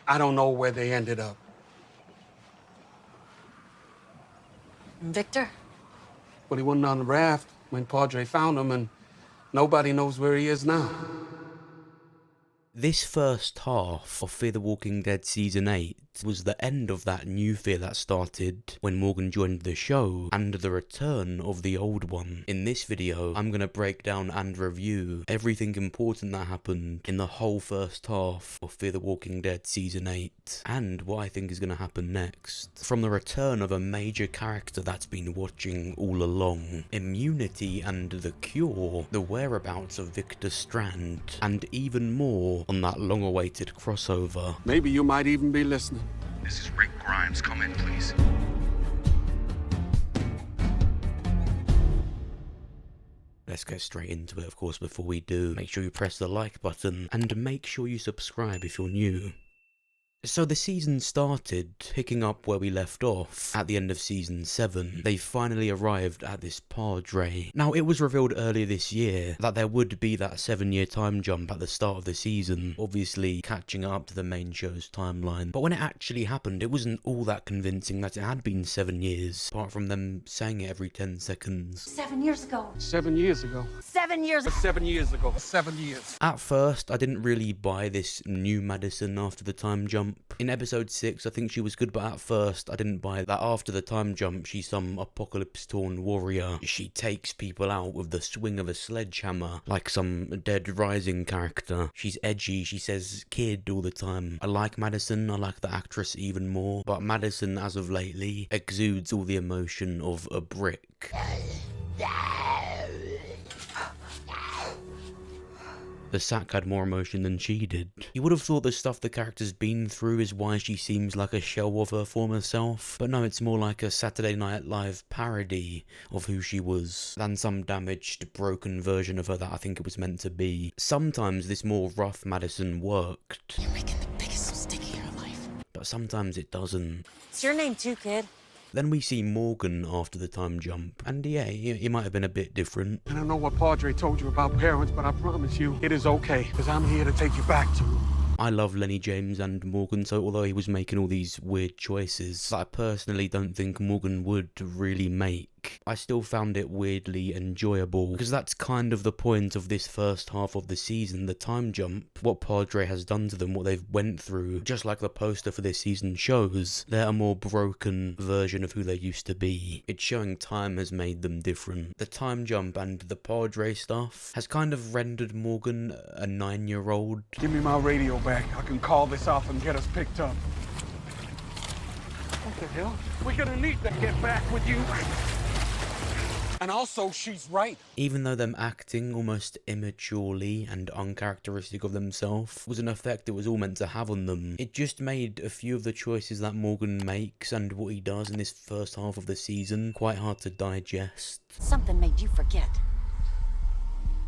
I don't know where they ended up. Victor? But he wasn't on the raft when Padre found him, and nobody knows where he is now. This first half of Fear the Walking Dead Season 8 was the end of that new fear that started when Morgan joined the show, and the return of the old one. In this video, I'm going to break down and review everything important that happened in the whole first half of Fear the Walking Dead Season 8, and what I think is going to happen next. From the return of a major character that's been watching all along, immunity and the cure, the whereabouts of Victor Strand, and even more on that long-awaited crossover. Maybe you might even be listening. This is Rick Grimes. Come in, please. Let's get straight into it, of course. Before we do, make sure you press the like button, and make sure you subscribe if you're new. So the season started picking up where we left off at the end of season 7. They finally arrived at this Padre. Now, it was revealed earlier this year that there would be that 7-year time jump at the start of the season, obviously catching up to the main show's timeline. But when it actually happened, it wasn't all that convincing that it had been 7 years, apart from them saying it every 10 seconds. 7 years ago. 7 years ago. 7 years ago. 7 years ago. 7 years. At first, I didn't really buy this new Madison after the time jump. In episode 6, I think she was good, but at first, I didn't buy that after the time jump, she's some apocalypse-torn warrior. She takes people out with the swing of a sledgehammer, like some Dead Rising character. She's edgy, she says kid all the time. I like Madison, I like the actress even more, but Madison, as of lately, exudes all the emotion of a brick. The sack had more emotion than she did. You would have thought the stuff the character's been through is why she seems like a shell of her former self, but no, it's more like a Saturday Night Live parody of who she was than some damaged, broken version of her that I think it was meant to be. Sometimes this more rough Madison worked. You're making the biggest mistake of your life. But sometimes it doesn't. It's your name too, kid. Then we see Morgan after the time jump, and yeah, he might have been a bit different. I don't know what Padre told you about parents, but I promise you, it is okay, because I'm here to take you back to him. I love Lenny James and Morgan, so although he was making all these weird choices that I personally don't think Morgan would really make, I still found it weirdly enjoyable, because that's kind of the point of this first half of the season, the time jump, what Padre has done to them, what they've went through. Just like the poster for this season shows, they're a more broken version of who they used to be. It's showing time has made them different. The time jump and the Padre stuff has kind of rendered Morgan a 9-year-old. Give me my radio back. I can call this off and get us picked up. What the hell? We're gonna need to get back with you. And also, she's right. Even though them acting almost immaturely and uncharacteristic of themselves was an effect it was all meant to have on them, it just made a few of the choices that Morgan makes and what he does in this first half of the season quite hard to digest. Something made you forget.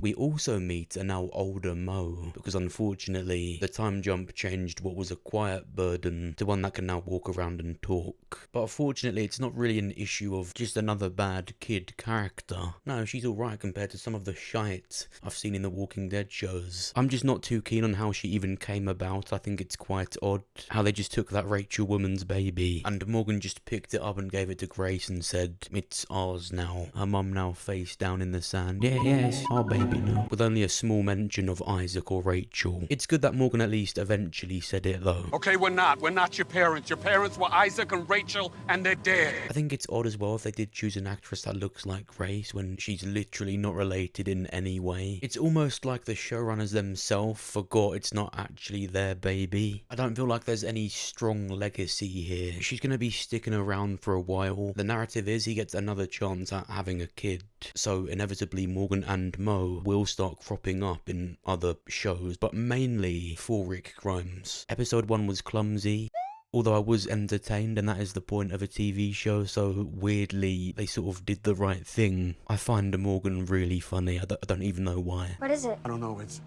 We also meet a now older Mo, because unfortunately, the time jump changed what was a quiet burden to one that can now walk around and talk. But fortunately, it's not really an issue of just another bad kid character. No, she's alright compared to some of the shite I've seen in the Walking Dead shows. I'm just not too keen on how she even came about. I think it's quite odd how they just took that Rachel woman's baby, and Morgan just picked it up and gave it to Grace and said, it's ours now. Her mum now face down in the sand. Yeah, it's our baby now. With only a small mention of Isaac or Rachel. It's good that Morgan at least eventually said it though. Okay, we're not. We're not your parents. Your parents were Isaac and Rachel, and they're dead. I think it's odd as well if they did choose an actress that looks like Grace when she's literally not related in any way. It's almost like the showrunners themselves forgot it's not actually their baby. I don't feel like there's any strong legacy here. She's gonna be sticking around for a while. The narrative is he gets another chance at having a kid. So inevitably Morgan and Mo will start cropping up in other shows, but mainly for Rick Grimes. Episode 1 was clumsy, although I was entertained, and that is the point of a TV show, so weirdly they sort of did the right thing. I find Morgan really funny. I don't even know why. What is it? I don't know. It's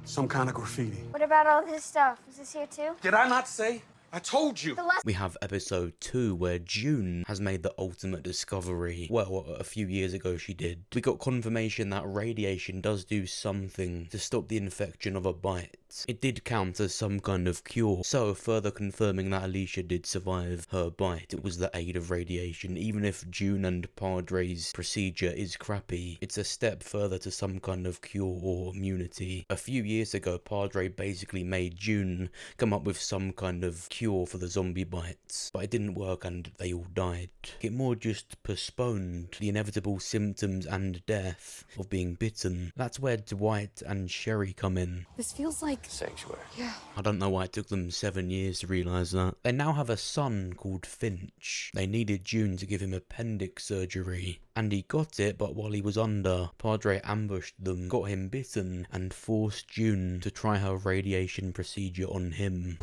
some kind of graffiti. What about all this stuff? Is this here too? Did I not say? I told you. We have episode 2 where June has made the ultimate discovery. Well, a few years ago she did. We got confirmation that radiation does do something to stop the infection of a bite. it did count as some kind of cure, so further confirming that Alicia did survive her bite. It was the aid of radiation. Even if June and Padre's procedure is crappy, it's a step further to some kind of cure or immunity. A few years ago, Padre basically made June come up with some kind of cure for the zombie bites, but it didn't work and they all died. It more just postponed the inevitable symptoms and death of being bitten. That's where Dwight and Sherry come in. This feels like Sanctuary. yeah. I don't know why it took them 7 years to realise that. They now have a son called Finch. They needed June to give him appendix surgery, and he got it, but while he was under, Padre ambushed them, got him bitten, and forced June to try her radiation procedure on him.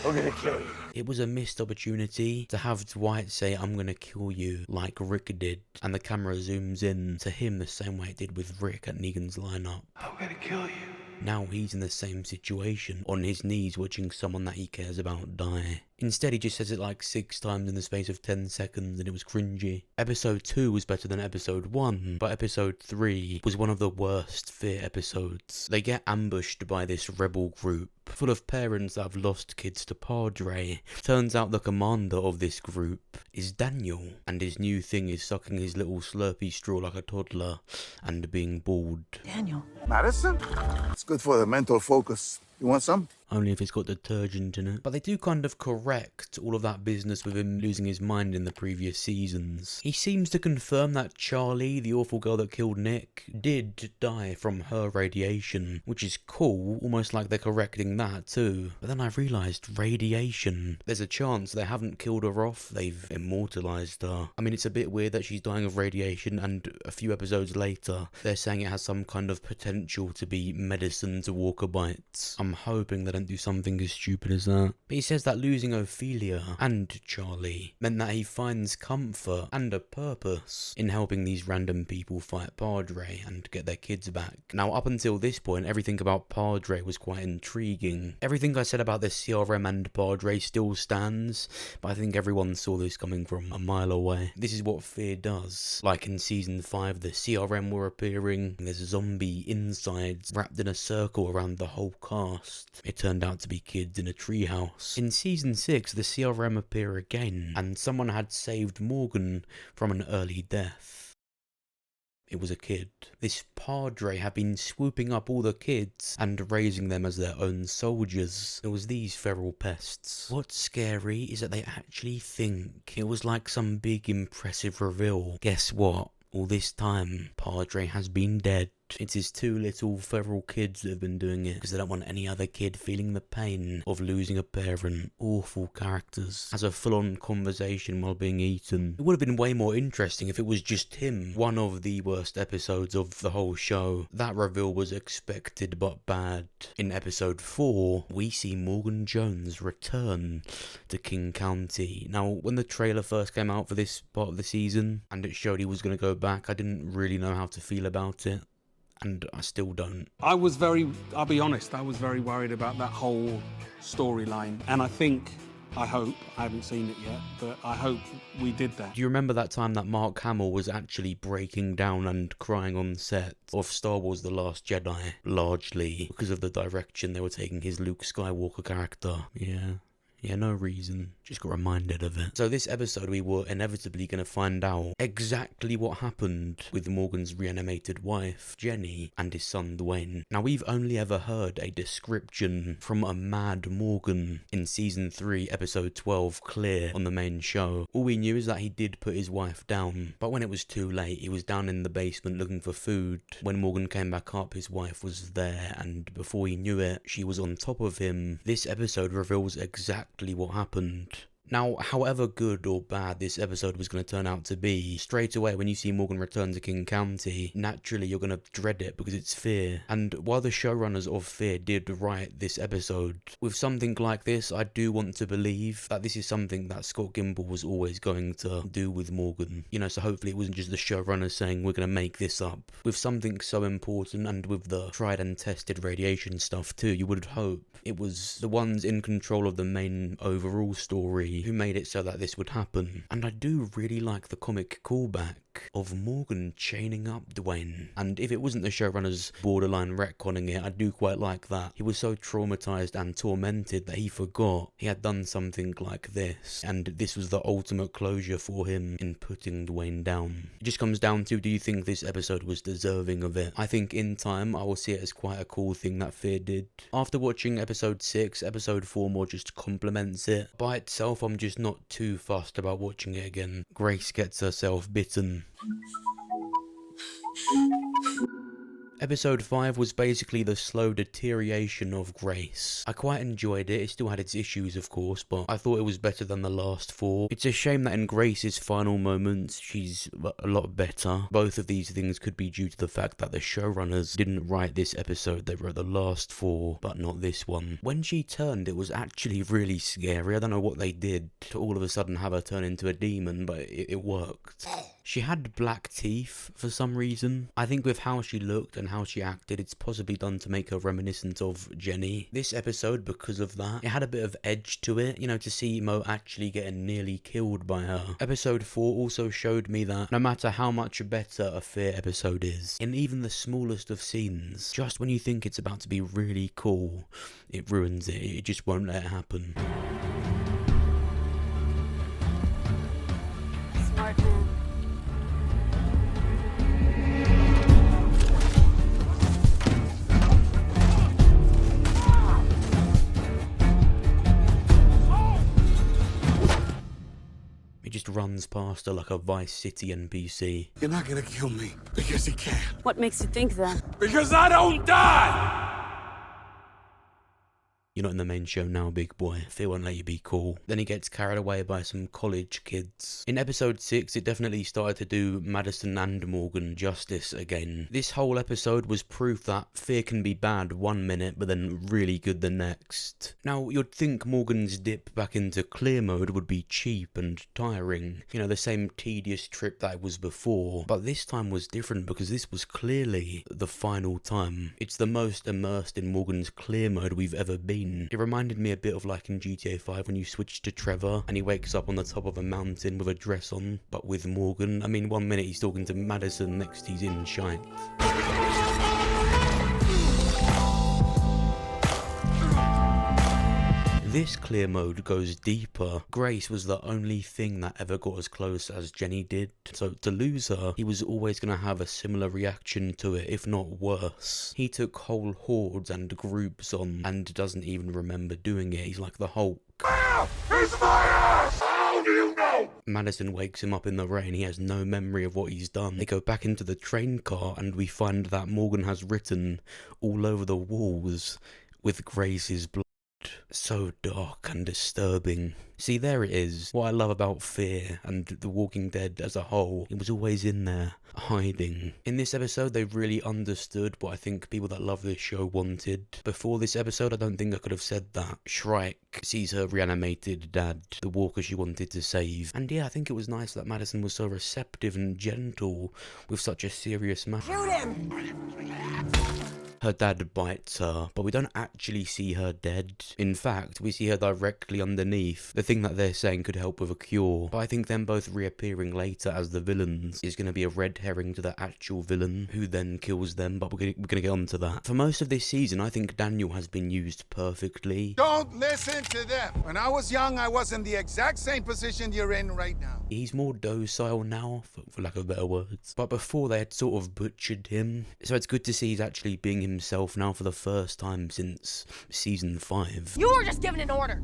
I'm gonna kill you. It was a missed opportunity to have Dwight say, "I'm gonna kill you," like Rick did, and the camera zooms in to him the same way it did with Rick at Negan's lineup. I'm gonna kill you. Now he's in the same situation, on his knees watching someone that he cares about die. Instead, he just says it like 6 times in the space of 10 seconds, and it was cringy. Episode 2 was better than episode 1, but episode 3 was one of the worst Fear episodes. They get ambushed by this rebel group, full of parents that have lost kids to Padre. Turns out the commander of this group is Daniel, and his new thing is sucking his little slurpy straw like a toddler, and being bald. Daniel. Madison? It's good for the mental focus. You want some? Only if it's got detergent in it. But they do kind of correct all of that business with him losing his mind in the previous seasons. He seems to confirm that Charlie, the awful girl that killed Nick, did die from her radiation, which is cool, almost like they're correcting that too. But then I realised radiation. There's a chance they haven't killed her off, they've immortalised her. I mean, it's a bit weird that she's dying of radiation, and a few episodes later, they're saying it has some kind of potential to be medicine to walker bites. I'm hoping they don't do something as stupid as that. But he says that losing Ophelia and Charlie meant that he finds comfort and a purpose in helping these random people fight Padre and get their kids back. Now, up until this point, everything about Padre was quite intriguing. Everything I said about the CRM and Padre still stands, but I think everyone saw this coming from a mile away. This is what Fear does. Like in season 5, the CRM were appearing, there's zombie insides wrapped in a circle around the whole cast. It turned out to be kids in a treehouse. In season 6, the CRM appear again, and someone had saved Morgan from an early death. It was a kid. This Padre had been swooping up all the kids and raising them as their own soldiers. It was these feral pests. What's scary is that they actually think it was like some big impressive reveal. Guess what? All this time, Padre has been dead. It's his 2 little feral kids that have been doing it because they don't want any other kid feeling the pain of losing a parent. Awful characters. Has a full-on conversation while being eaten. It would have been way more interesting if it was just him. One of the worst episodes of the whole show. That reveal was expected but bad. In episode 4, we see Morgan Jones return to King County. Now, when the trailer first came out for this part of the season, and it showed he was going to go back, I didn't really know how to feel about it. And I still don't. I'll be honest, I was very worried about that whole storyline. And I hope, I haven't seen it yet, but I hope we did that. Do you remember that time that Mark Hamill was actually breaking down and crying on set of Star Wars The Last Jedi? Largely because of the direction they were taking his Luke Skywalker character. Yeah, no reason. Just got reminded of it. So this episode we were inevitably going to find out exactly what happened with Morgan's reanimated wife, Jenny, and his son, Dwayne. Now, we've only ever heard a description from a mad Morgan in season 3, episode 12, Clear, on the main show. All we knew is that he did put his wife down, but when it was too late, he was down in the basement looking for food. When Morgan came back up, his wife was there, and before he knew it, she was on top of him. This episode reveals exactly what happened. Now, however good or bad this episode was going to turn out to be, straight away when you see Morgan return to King County, naturally you're going to dread it because it's Fear. And while the showrunners of Fear did write this episode, with something like this, I do want to believe that this is something that Scott Gimple was always going to do with Morgan. You know, so hopefully it wasn't just the showrunners saying we're going to make this up. With something so important and with the tried and tested radiation stuff too, you would hope it was the ones in control of the main overall story who made it so that this would happen. And I do really like the comic callback of Morgan chaining up Dwayne. And if it wasn't the showrunners borderline retconning it, I do quite like that. He was so traumatized and tormented that he forgot he had done something like this, and this was the ultimate closure for him in putting Dwayne down. It just comes down to, do you think this episode was deserving of it? I think in time I will see it as quite a cool thing that Fear did. After watching episode 6, episode 4 more just complements it. By itself, I'm just not too fussed about watching it again. Grace gets herself bitten. Episode 5 was basically the slow deterioration of Grace. I quite enjoyed it. It still had its issues, of course, but I thought it was better than the last 4. It's a shame that in Grace's final moments, she's a lot better. Both of these things could be due to the fact that the showrunners didn't write this episode. They wrote the last 4, but not this one. When she turned, it was actually really scary. I don't know what they did to all of a sudden have her turn into a demon, but it worked. She had black teeth for some reason. I think with how she looked and how she acted, it's possibly done to make her reminiscent of Jenny. This episode, because of that, it had a bit of edge to it, you know, to see Mo actually getting nearly killed by her. Episode 4 also showed me that no matter how much better a Fear episode is, in even the smallest of scenes, just when you think it's about to be really cool, it ruins it. It just won't let it happen. Smart man. He just runs past her like a Vice City NPC. You're not gonna kill me because you can. What makes you think that? Because I don't die! You're not in the main show now, big boy. Fear won't let you be cool. Then he gets carried away by some college kids. In episode 6, it definitely started to do Madison and Morgan justice again. This whole episode was proof that Fear can be bad one minute, but then really good the next. Now, you'd think Morgan's dip back into clear mode would be cheap and tiring. You know, the same tedious trip that it was before. But this time was different because this was clearly the final time. It's the most immersed in Morgan's clear mode we've ever been. It reminded me a bit of like in GTA 5 when you switch to Trevor and he wakes up on the top of a mountain with a dress on, but with Morgan. I mean, one minute he's talking to Madison, next he's in shite. This clear mode goes deeper. Grace was the only thing that ever got as close as Jenny did. So to lose her, he was always going to have a similar reaction to it, if not worse. He took whole hordes and groups on and doesn't even remember doing it. He's like the Hulk. It's my ass! How do you know? Madison wakes him up in the rain. He has no memory of what he's done. They go back into the train car and we find that Morgan has written all over the walls with Grace's blood. So dark and disturbing. See, there it is. What I love about Fear and The Walking Dead as a whole, it was always in there, hiding. In this episode, they really understood what I think people that love this show wanted. Before this episode, I don't think I could have said that. Shrike sees her reanimated dad, the walker she wanted to save. And yeah, I think it was nice that Madison was so receptive and gentle with such a serious matter. Shoot him! Her dad bites her, but we don't actually see her dead. In fact, we see her directly underneath. The thing that they're saying could help with a cure. But I think them both reappearing later as the villains is going to be a red herring to the actual villain, who then kills them, but we're going to get onto that. For most of this season, I think Daniel has been used perfectly. Don't listen to them. When I was young, I was in the exact same position you're in right now. He's more docile now, for lack of better words. But before, they had sort of butchered him. So it's good to see he's actually being himself now for the first time since season 5. You were just given an order.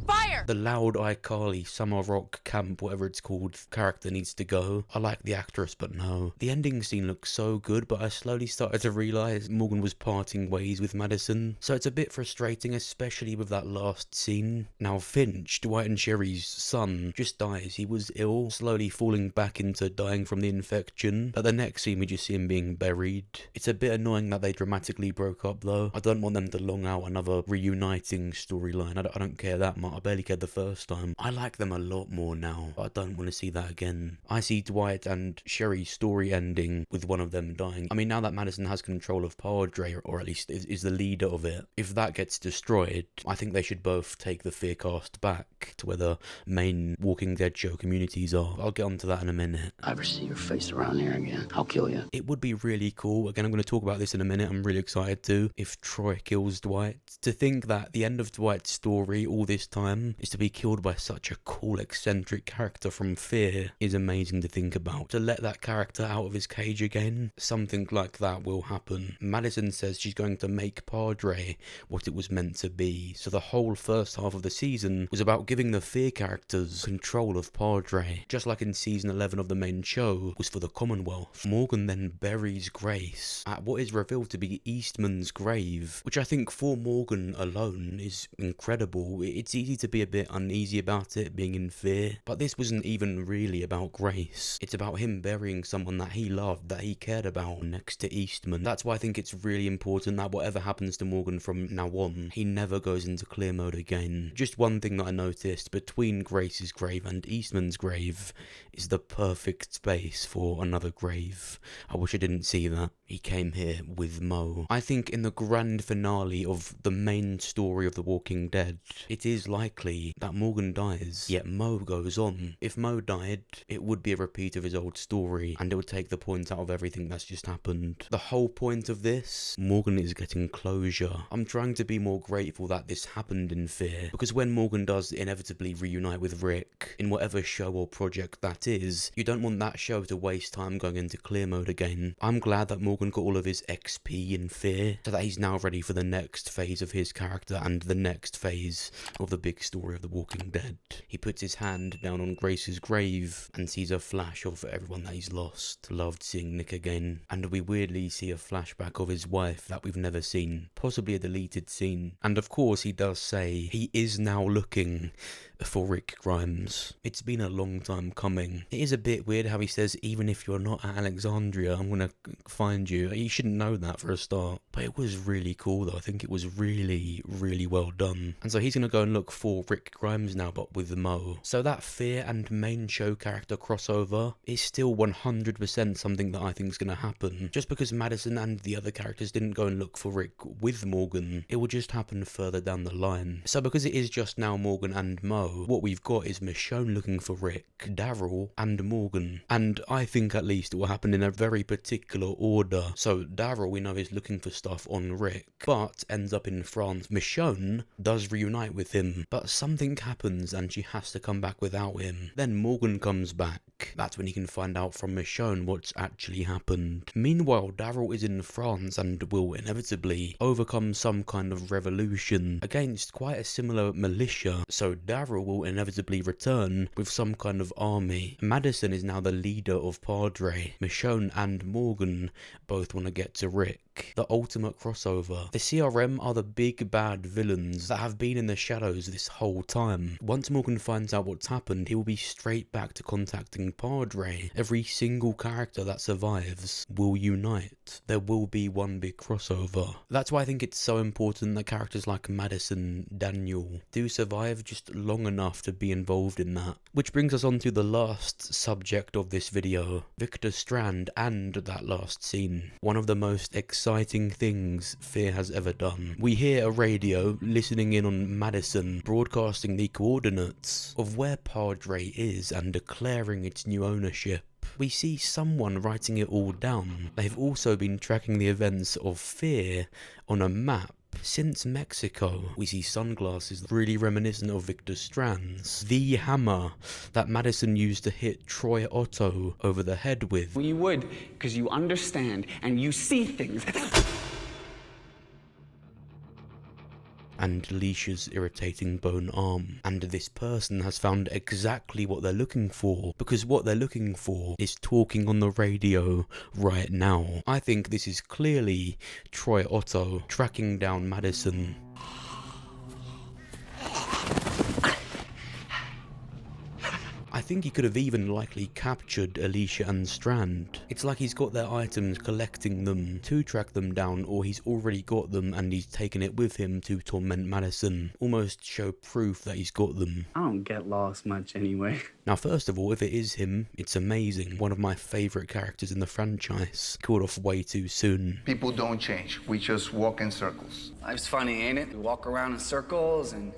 Fire! The loud iCarly summer rock camp, whatever it's called, character needs to go. I like the actress, but no. The ending scene looks so good, but I slowly started to realise Morgan was parting ways with Madison. So it's a bit frustrating, especially with that last scene. Now Finch, Dwight and Sherry's son, just dies. He was ill, slowly falling back into dying from the infection. At the next scene, we just see him being buried. It's a bit annoying that they dramatically broke up though. I don't want them to long out another reuniting storyline. I don't care that much. I barely care dickhead the first time. I like them a lot more now, but I don't want to see that again. I see Dwight and Sherry's story ending with one of them dying. I mean, now that Madison has control of Padre, or at least is the leader of it, if that gets destroyed, I think they should both take the fear cast back to where the main Walking Dead show communities are. I'll get onto that in a minute. If I ever see your face around here again, I'll kill you. It would be really cool, again I'm going to talk about this in a minute, I'm really excited to, if Troy kills Dwight. To think that the end of Dwight's story all this time is to be killed by such a cool, eccentric character from Fear is amazing to think about. To let that character out of his cage again, something like that will happen. Madison says she's going to make Padre what it was meant to be, so the whole first half of the season was about giving the Fear characters control of Padre, just like in season 11 of the main show was for the Commonwealth. Morgan then buries Grace at what is revealed to be Eastman's grave, which I think for Morgan alone is incredible. It's easy to be a bit uneasy about it being in Fear, but this wasn't even really about Grace. It's about him burying someone that he loved, that he cared about, next to Eastman. That's why I think it's really important that whatever happens to Morgan from now on, he never goes into clear mode again. Just one thing that I noticed, between Grace's grave and Eastman's grave is the perfect space for another grave. I wish I didn't see that. He came here with Mo. I think in the grand finale of the main story of The Walking Dead, it is likely that Morgan dies, yet Mo goes on. If Mo died, it would be a repeat of his old story, and it would take the point out of everything that's just happened. The whole point of this, Morgan is getting closure. I'm trying to be more grateful that this happened in Fear, because when Morgan does inevitably reunite with Rick, in whatever show or project that is, you don't want that show to waste time going into clear mode again. I'm glad that Morgan got all of his XP in Fear, so that he's now ready for the next phase of his character and the next phase of the big story of The Walking Dead. He puts his hand down on Grace's grave and sees a flash of everyone that he's lost. Loved seeing Nick again, and we weirdly see a flashback of his wife that we've never seen, possibly a deleted scene. And of course he does say he is now looking for Rick Grimes. It's been a long time coming. It is a bit weird how he says, even if you're not at Alexandria, I'm gonna find you. You shouldn't know that for a start. But it was really cool though. I think it was really, really well done. And so he's gonna go and look for Rick Grimes now, but with Mo. So that Fear and main show character crossover is still 100% something that I think is gonna happen. Just because Madison and the other characters didn't go and look for Rick with Morgan, it will just happen further down the line. So because it is just now Morgan and Mo, what we've got is Michonne looking for Rick, Daryl, and Morgan. And I think at least it will happen in a very particular order. So Daryl, we know, is looking for stuff on Rick, but ends up in France. Michonne does reunite with him, but something happens and she has to come back without him. Then Morgan comes back. That's when he can find out from Michonne what's actually happened. Meanwhile, Daryl is in France and will inevitably overcome some kind of revolution against quite a similar militia. So Daryl will inevitably return with some kind of army. Madison is now the leader of Padre. Michonne and Morgan both want to get to Rick. The ultimate crossover. The CRM are the big bad villains that have been in the shadows this whole time. Once Morgan finds out what's happened, he will be straight back to contacting Padre. Every single character that survives will unite. There will be one big crossover. That's why I think it's so important that characters like Madison, Daniel do survive just long enough to be involved in that. Which brings us on to the last subject of this video, Victor Strand and that last scene. One of the most exciting things Fear has ever done. We hear a radio listening in on Madison broadcasting the coordinates of where Padre is and declaring its new ownership. We see someone writing it all down. They've also been tracking the events of Fear on a map since Mexico. We see sunglasses really reminiscent of Victor Strand's. The hammer that Madison used to hit Troy Otto over the head with. Well, you would, because you understand and you see things. And Leisha's irritating bone arm. And this person has found exactly what they're looking for, because what they're looking for is talking on the radio right now. I think this is clearly Troy Otto tracking down Madison. I think he could have even likely captured Alicia and Strand. It's like he's got their items, collecting them to track them down, or he's already got them and he's taken it with him to torment Madison, almost show proof that he's got them. I don't get lost much anyway. Now, first of all, if it is him, it's amazing. One of my favourite characters in the franchise. Killed off way too soon. People don't change. We just walk in circles. Life's funny, ain't it? We walk around in circles and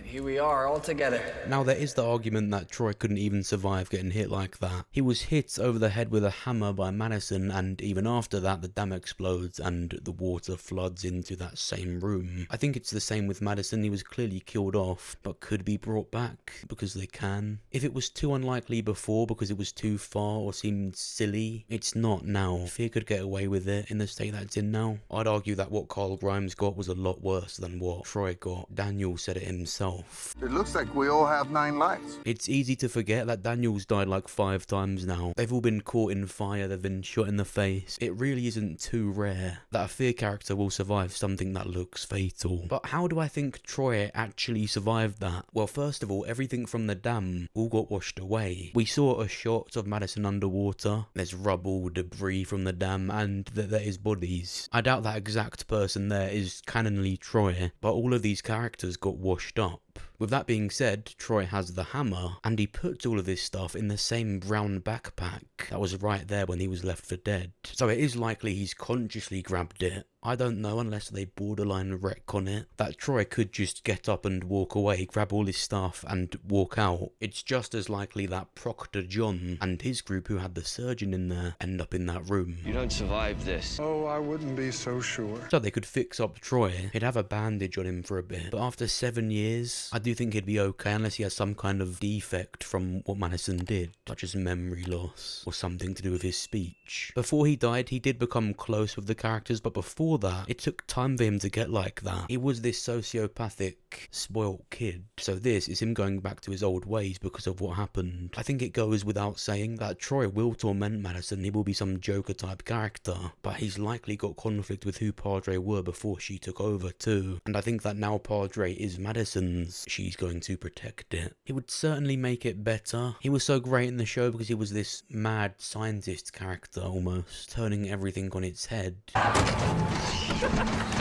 here we are all together. Now, there is the argument that Troy couldn't even survive getting hit like that. He was hit over the head with a hammer by Madison, and even after that the dam explodes and the water floods into that same room. I think it's the same with Madison. He was clearly killed off, but could be brought back because they can. If it was too unlikely before because it was too far or seemed silly, it's not now. Fear could get away with it in the state that it's in now. I'd argue that what Carl Grimes got was a lot worse than what Troy got. Daniel said it himself. It looks like we all have 9 lives. It's easy to forget that Daniel's died like 5 times now. They've all been caught in fire, they've been shot in the face. It really isn't too rare that a Fear character will survive something that looks fatal. But how do I think Troy actually survived that? Well, first of all, everything from the dam all got washed away. We saw a shot of Madison underwater. There's rubble, debris from the dam, and there is bodies. I doubt that exact person there is canonly Troy, but all of these characters got washed up. With that being said, Troy has the hammer, and he puts all of this stuff in the same brown backpack that was right there when he was left for dead. So it is likely he's consciously grabbed it. I don't know, unless they borderline retcon it, that Troy could just get up and walk away, grab all his stuff and walk out. It's just as likely that Proctor John and his group, who had the surgeon in there, end up in that room. You don't survive this. Oh, I wouldn't be so sure. So they could fix up Troy. He'd have a bandage on him for a bit. But after 7 years, I do think he'd be okay unless he has some kind of defect from what Madison did, such as memory loss or something to do with his speech. Before he died, he did become close with the characters, but before that, it took time for him to get like that. He was this sociopathic, spoilt kid. So this is him going back to his old ways because of what happened. I think it goes without saying that Troy will torment Madison. He will be some Joker type character, but he's likely got conflict with who Padre were before she took over too. And I think that now Padre is Madison's, she's going to protect it. It would certainly make it better. He was so great in the show because he was this mad scientist character almost, turning everything on its head.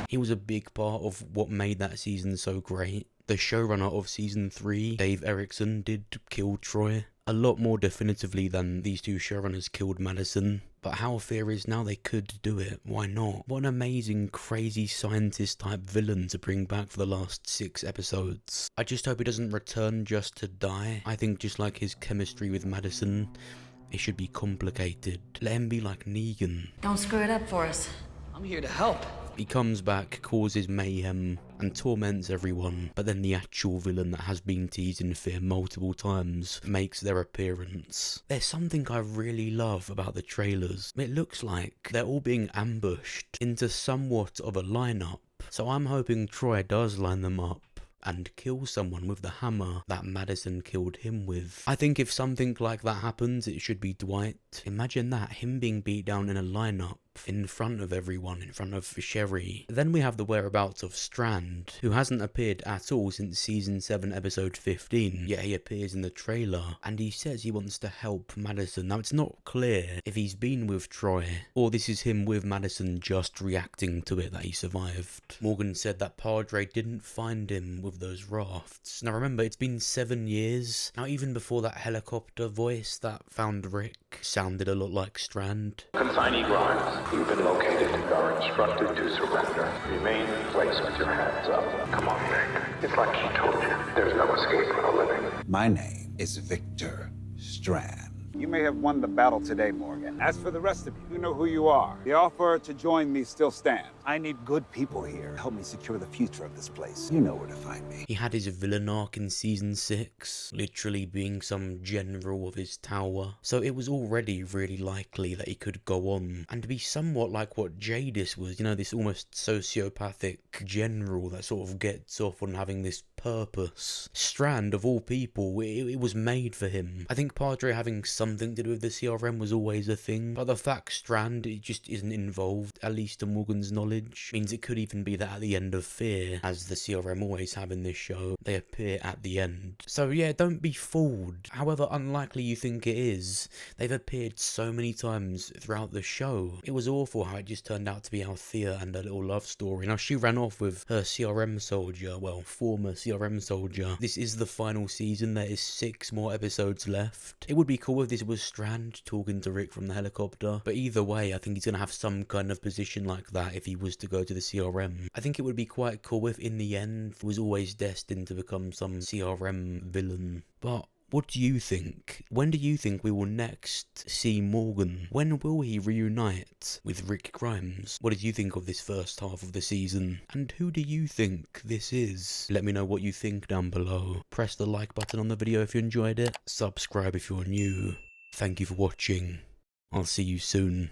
He was a big part of what made that season so great. The showrunner of season 3, Dave Erickson, did kill Troy. A lot more definitively than these two showrunners killed Madison. But how Fear is now, they could do it. Why not? What an amazing, crazy scientist type villain to bring back for the last 6 episodes. I just hope he doesn't return just to die. I think just like his chemistry with Madison, it should be complicated. Let him be like Negan. Don't screw it up for us. I'm here to help. He comes back, causes mayhem, and torments everyone, but then the actual villain that has been teased in Fear multiple times makes their appearance. There's something I really love about the trailers. It looks like they're all being ambushed into somewhat of a lineup, so I'm hoping Troy does line them up and kill someone with the hammer that Madison killed him with. I think if something like that happens, it should be Dwight. Imagine that, him being beat down in a lineup in front of everyone, in front of Sherry. Then we have the whereabouts of Strand, who hasn't appeared at all since season 7 episode 15, yet he appears in the trailer, and he says he wants to help Madison. Now it's not clear if he's been with Troy, or this is him with Madison just reacting to it that he survived. Morgan said that Padre didn't find him with those rafts. Now remember, it's been 7 years. Now even before that helicopter voice that found Rick sounded a lot like Strand. Consignee Grimes, you've been located. You are instructed to surrender. Remain in place with your hands up. Come on, Nick. It's like he told you. There's no escape for the living. My name is Victor Strand. You may have won the battle today, Morgan. As for the rest of you know who you are. The offer to join me still stands. I need good people here. Help me secure the future of this place. You know where to find me. He had his villain arc in season 6, literally being some general of his tower. So it was already really likely that he could go on and be somewhat like what Jadis was, you know, this almost sociopathic general that sort of gets off on having this purpose. Strand, of all people, it was made for him. I think Padre having something to do with the CRM was always a thing, but the fact Strand it just isn't involved, at least to Morgan's knowledge, means it could even be that at the end of Fear, as the CRM always have in this show, they appear at the end. So yeah, don't be fooled. However unlikely you think it is, they've appeared so many times throughout the show. It was awful how it just turned out to be Althea and her little love story. Now she ran off with her CRM soldier, well, former CRM soldier. This is the final season, there is 6 more episodes left. It would be cool if this was Strand talking to Rick from the helicopter, but either way I think he's gonna have some kind of position like that if he was to go to the CRM. I think it would be quite cool if in the end he was always destined to become some CRM villain. But what do you think? When do you think we will next see Morgan? When will he reunite with Rick Grimes? What did you think of this first half of the season? And who do you think this is? Let me know what you think down below. Press the like button on the video if you enjoyed it. Subscribe if you're new. Thank you for watching. I'll see you soon.